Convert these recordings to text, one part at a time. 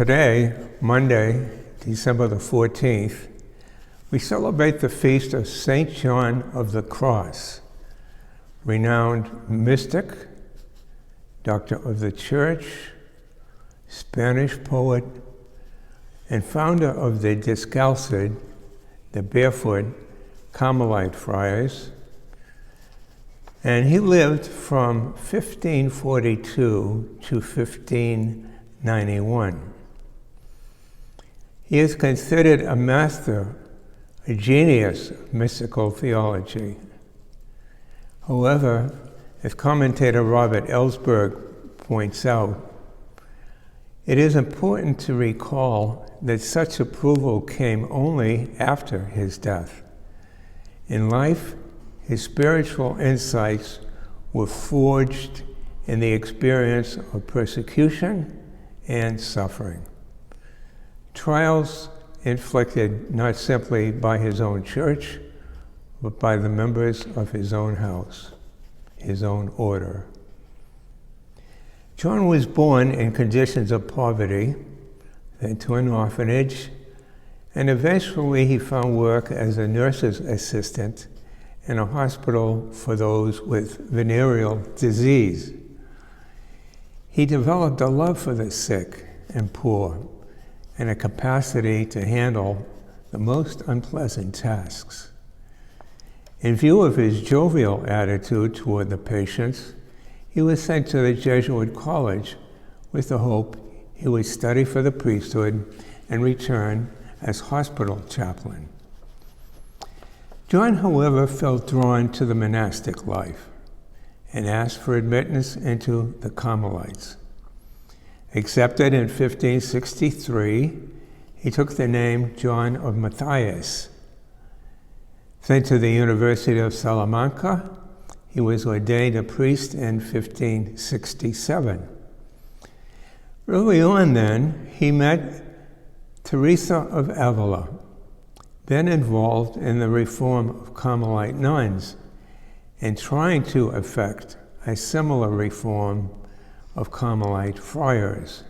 Today, Monday, December the 14th, we celebrate the feast of St. John of the Cross, renowned mystic, doctor of the Church, Spanish poet, and founder of the Descalced, the barefoot Carmelite friars. And he lived from 1542 to 1591. He is considered a master, a genius of mystical theology. However, as commentator Robert Ellsberg points out, it is important to recall that such approval came only after his death. In life, his spiritual insights were forged in the experience of persecution and suffering. Trials inflicted not simply by his own church, but by the members of his own house, his own order. John was born in conditions of poverty, then to an orphanage, and eventually he found work as a nurse's assistant in a hospital for those with venereal disease. He developed a love for the sick and poor and a capacity to handle the most unpleasant tasks. In view of his jovial attitude toward the patients, he was sent to the Jesuit college with the hope he would study for the priesthood and return as hospital chaplain. John, however, felt drawn to the monastic life and asked for admittance into the Carmelites. Accepted in 1563, he took the name John of Matthias. Sent to the University of Salamanca, he was ordained a priest in 1567. Early on then, he met Teresa of Avila, then involved in the reform of Carmelite nuns and trying to effect a similar reform of Carmelite friars.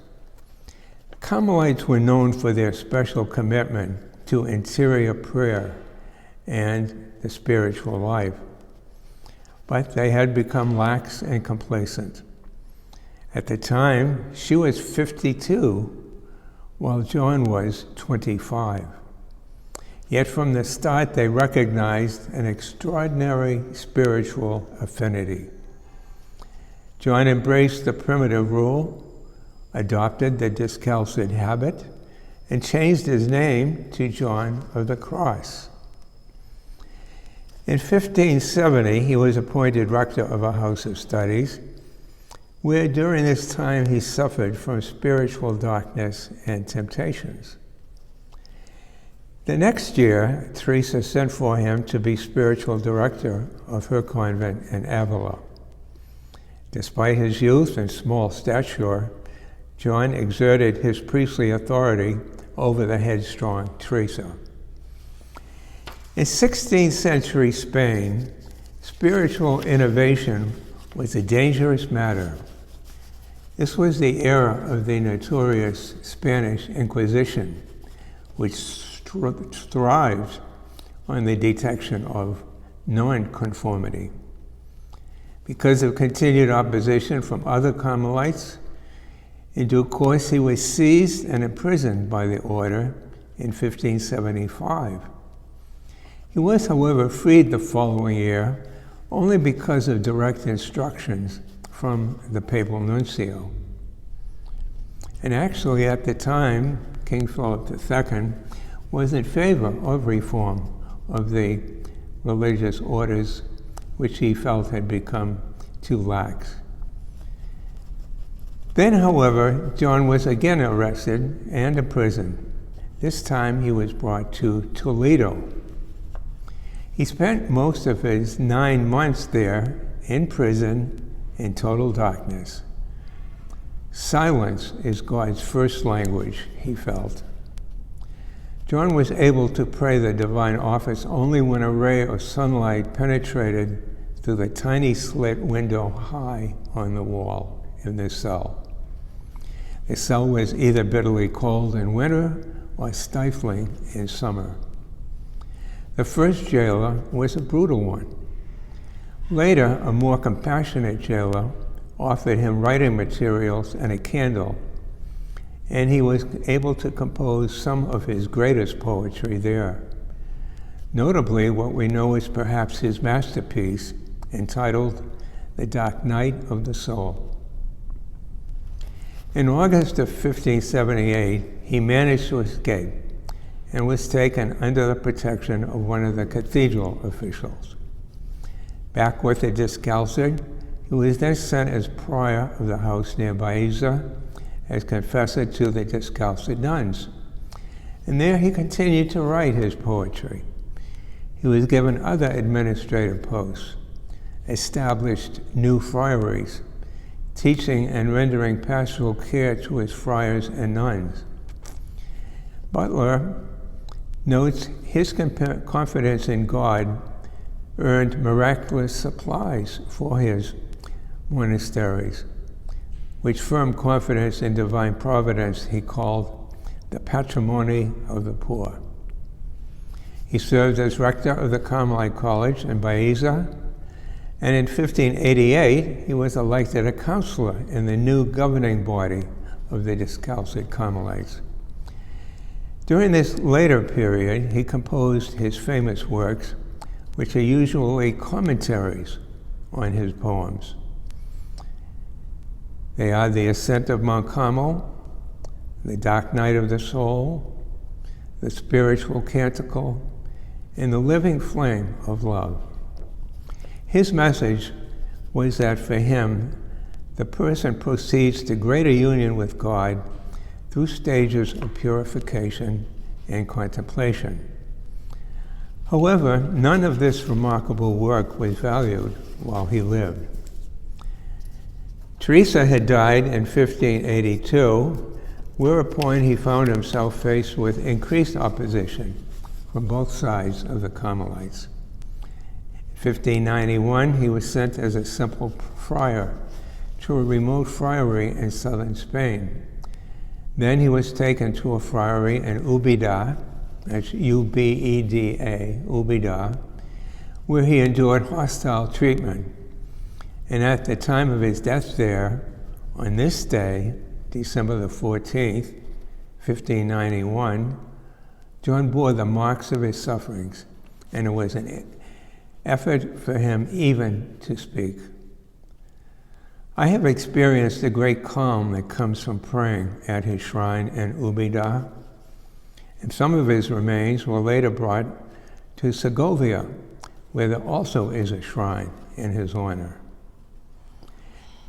Carmelites were known for their special commitment to interior prayer and the spiritual life, but they had become lax and complacent. At the time, she was 52, while John was 25. Yet from the start, they recognized an extraordinary spiritual affinity. John embraced the primitive rule, adopted the Descalced habit, and changed his name to John of the Cross. In 1570, he was appointed rector of a house of studies, where during this time he suffered from spiritual darkness and temptations. The next year, Teresa sent for him to be spiritual director of her convent in Avila. Despite his youth and small stature, John exerted his priestly authority over the headstrong Teresa. In 16th century Spain, spiritual innovation was a dangerous matter. This was the era of the notorious Spanish Inquisition, which thrived on the detection of nonconformity. Because of continued opposition from other Carmelites, in due course he was seized and imprisoned by the order in 1575. He was, however, freed the following year only because of direct instructions from the papal nuncio. And actually, at the time, King Philip II was in favor of reform of the religious orders, which he felt had become too lax. Then, however, John was again arrested and imprisoned. This time he was brought to Toledo. He spent most of his 9 months there in prison in total darkness. Silence is God's first language, he felt. John was able to pray the divine office only when a ray of sunlight penetrated through the tiny slit window high on the wall in the cell. His cell was either bitterly cold in winter or stifling in summer. The first jailer was a brutal one. Later, a more compassionate jailer offered him writing materials and a candle, and he was able to compose some of his greatest poetry there. Notably, what we know is perhaps his masterpiece, entitled The Dark Night of the Soul. In August of 1578, he managed to escape and was taken under the protection of one of the cathedral officials. Back with the Discalced, he was then sent as prior of the house near Baeza, as confessor to the Discalced nuns. And there he continued to write his poetry. He was given other administrative posts, established new friaries, teaching and rendering pastoral care to his friars and nuns. Butler notes his confidence in God earned miraculous supplies for his monasteries, which firm confidence in divine providence he called the patrimony of the poor. He served as rector of the Carmelite College in Baeza, and in 1588 he was elected a counselor in the new governing body of the Discalced Carmelites. During this later period, he composed his famous works, which are usually commentaries on his poems. They are The Ascent of Mount Carmel, The Dark Night of the Soul, The Spiritual Canticle, and The Living Flame of Love. His message was that for him, the person proceeds to greater union with God through stages of purification and contemplation. However, none of this remarkable work was valued while he lived. Teresa had died in 1582, whereupon he found himself faced with increased opposition from both sides of the Carmelites. In 1591, he was sent as a simple friar to a remote friary in southern Spain. Then he was taken to a friary in Ubeda, that's U-B-E-D-A, Ubeda, where he endured hostile treatment. And at the time of his death there, on this day, December the 14th, 1591, John bore the marks of his sufferings, and it was an effort for him even to speak. I have experienced the great calm that comes from praying at his shrine in Ubeda, and some of his remains were later brought to Segovia, where there also is a shrine in his honor.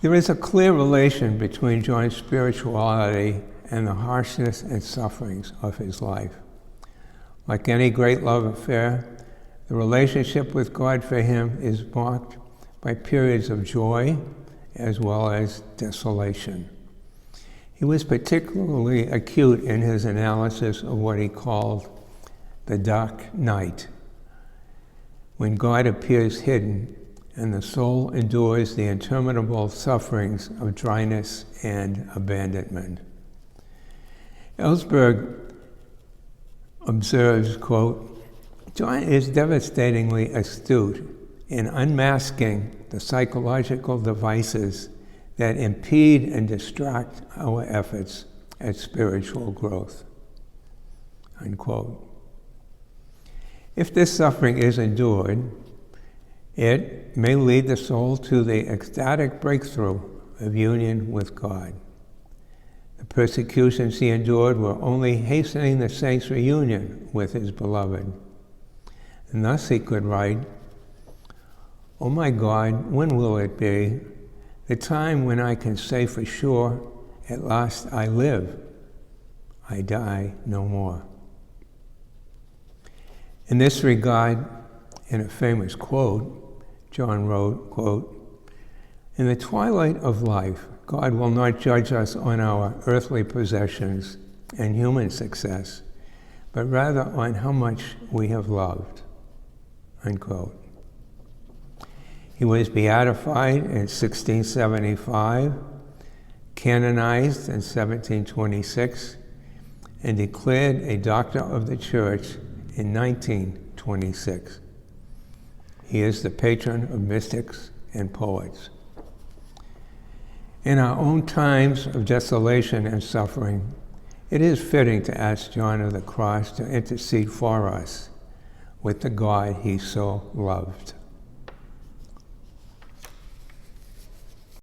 There is a clear relation between John's spirituality and the harshness and sufferings of his life. Like any great love affair, the relationship with God for him is marked by periods of joy as well as desolation. He was particularly acute in his analysis of what he called the dark night, when God appears hidden and the soul endures the interminable sufferings of dryness and abandonment. Ellsberg observes, quote, John is devastatingly astute in unmasking the psychological devices that impede and distract our efforts at spiritual growth, unquote. If this suffering is endured, it may lead the soul to the ecstatic breakthrough of union with God. The persecutions he endured were only hastening the saint's reunion with his beloved. And thus he could write, "O my God, when will it be, the time when I can say for sure, at last I live, I die no more." In this regard, in a famous quote, John wrote, quote, "In the twilight of life, God will not judge us on our earthly possessions and human success, but rather on how much we have loved," unquote. He was beatified in 1675, canonized in 1726, and declared a doctor of the Church in 1926. He is the patron of mystics and poets. In our own times of desolation and suffering, it is fitting to ask John of the Cross to intercede for us with the God he so loved.